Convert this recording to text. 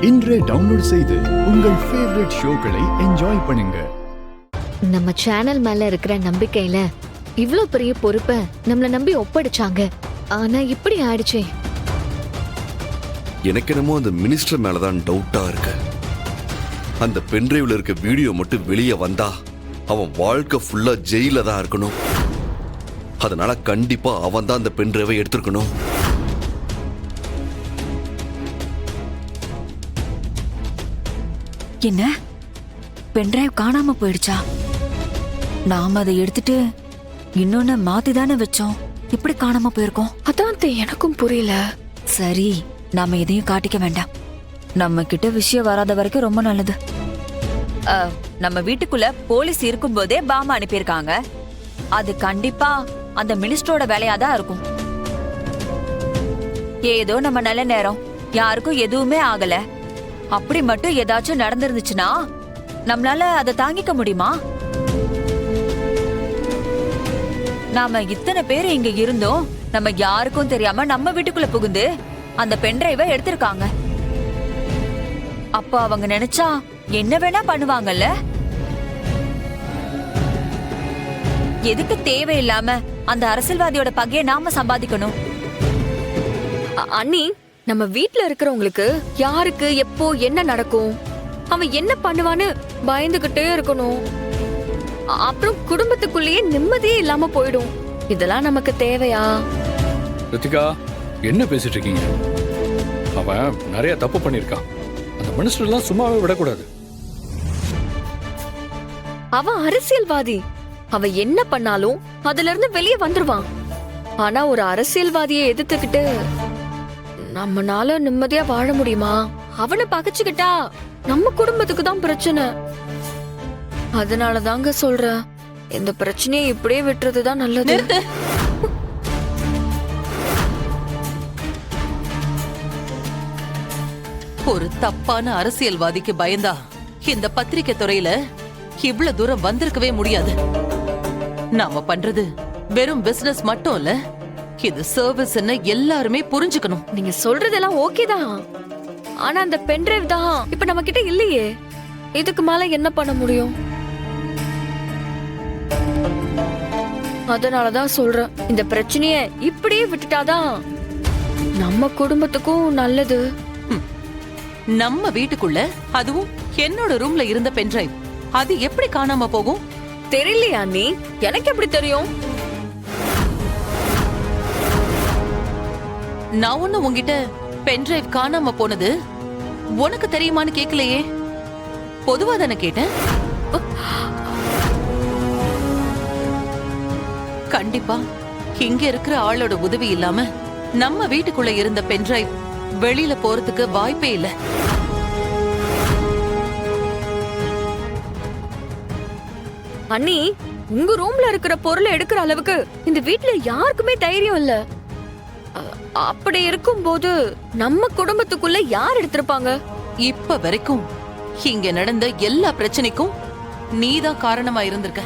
இன்றே டவுன்லோட் செய்து உங்கள் ஃபேவரட் ஷோக்களை என்ஜாய் பண்ணுங்க. நம்ம சேனல் மேல இருக்கிற நம்பிக்கையில இவ்ளோ பெரிய பொறுப்பை நம்மள நம்பி ஒப்படைச்சாங்க. ஆனா இப்படி ஆயிடுச்சே. எனக்கு என்னமோ அந்த மினிஸ்டர் மேலதான் டவுட்டா இருக்கு. அந்த பென்டிரைவ்ல இருக்க வீடியோ மட்டும் வெளியே வந்தா அவன் வாழ்க்கை ஃபுல்லா ஜெயில தான் இருக்கணும். அதனால கண்டிப்பா அவன் தான் அந்த பென்டிரைவை எடுத்திருக்கணும். என்ன பென்டிரைவ் காணாம போயிடுச்சா? நாம அதை எடுத்துட்டு இன்னொன்னு மாத்தி தானே வச்சோம். இப்படி காணாம போயிருக்கோம். அதான் எனக்கும் புரியல. சரி, நாம எதையும் காட்டிக்க வேண்டாம். நம்ம கிட்ட விஷயம் வராத வரைக்கும் ரொம்ப நல்லது. நம்ம வீட்டுக்குள்ள போலீஸ் இருக்கும் போதே பாம்பு அனுப்பியிருக்காங்க. அது கண்டிப்பா அந்த மினிஸ்டரோட வேலையாதான் இருக்கும். ஏதோ நம்ம நல்ல நேரம், யாருக்கும் எதுவுமே ஆகல, அப்படி மட்டும் ஏதாச்சும் நடந்துருந்துச்சுன்னா நம்மளால அதை தாங்கிக்க முடியுமா? நாம இத்தனை பேர் இங்க இருந்தோம், நம்ம யாருக்கும் தெரியாம நம்ம வீட்டுக்குள்ள புகுந்து அந்த பென்டிரைவை எடுத்திருக்காங்க. அப்ப அவங்க நினைச்சா என்ன வேணா பண்ணுவாங்கல்ல. எதுக்கு தேவையில்லாம அந்த அரசியல்வாதியோட பகையை நாம சம்பாதிக்கணும்? அண்ணி, நம்ம வீட்ல இருக்கிறவங்களுக்கு யாருக்கு எப்போ என்ன நடக்கும், அவன் என்ன பண்ணுவான்னு பயந்துகிட்டே இருக்கணும். அப்புறம் குடும்பத்துக்குள்ளேயே நிம்மதியே இல்லாம போயிடும். இதெல்லாம் நமக்கு தேவையா? ரித்திகா, என்ன பேசிட்டு இருக்கீங்க? அவன் நிறைய தப்பு பண்ணிருக்கான். அந்த மினிஸ்டர் எல்லாம் சும்மாவே விடக்கூடாது. அவன் அரசியல்வாதி. அவன் என்ன பண்ணாலும் அதுல இருந்து வெளியே வந்துருவான். ஆனா ஒரு அரசியல்வாதியை எதிர்த்துக்கிட்டு நம்மனால நிம்மதியா வாழ முடியுமா? அவனை பகைச்சுக்கிட்டா நம்ம குடும்பத்துக்கு தான் பிரச்சனை. அதனாலதாங்க சொல்றேன், இந்த பிரச்சனையை இப்படியே விட்டுறதுதான் நல்லது. ஒரு தப்பான அரசியல்வாதிக்கு பயந்தா இந்த பத்திரிகை துறையில இவ்வளவு தூரம் வந்திருக்கவே முடியாது. நாம பண்றது வெறும் பிசினஸ் மட்டும் இல்ல, இது சர்வீஸ் எல்லாருமே புரிஞ்சுக்கணும். நீங்க சொல்றதெல்லாம் ஓகே தான், ஆனா அந்த பென்டிரைவ் தான் இப்ப நம்ம கிட்ட இல்லையே. இதுக்கு மேல என்ன பண்ண முடியும்? அதனாலதான் சொல்றேன், இந்த பிரச்சனைய இப்படியே விட்டுட்டாதான் நம்ம குடும்பத்துக்கும் நல்லது. நம்ம வீட்டுக்குள்ள, அதுவும் என்னோட ரூம்ல இருந்த பென்டிரைவ், அது எப்படி காணாம போகும்? தெரியலையா நீ? எனக்கு எப்படி தெரியும்? நான் ஒண்ணு உங்ககிட்ட பென்டிரைவ் காணாம போனது உனக்கு தெரியுமான்னு கேட்கலையே, பொதுவா தானே கேட்டேன். கண்டிப்பா இங்க இருக்கிற ஆளோட உதவி இல்லாம நம்ம வீட்டுக்குள்ள இருந்த பென்டிரைவ் வெளியில போறதுக்கு வாய்ப்பே இல்ல. அண்ணி, உங்க ரூம்ல இருக்கிற பொருளை எடுக்கிற அளவுக்கு இந்த வீட்ல யாருக்குமே தைரியம் இல்ல. அப்படி இருக்கும்போது நம்ம குடும்பத்துக்குள்ள யார் எடுத்திருப்பாங்க? இப்ப வரைக்கும் இங்க நடந்த எல்லா பிரச்சனைக்கும் நீதான் காரணமா இருந்திருக்க.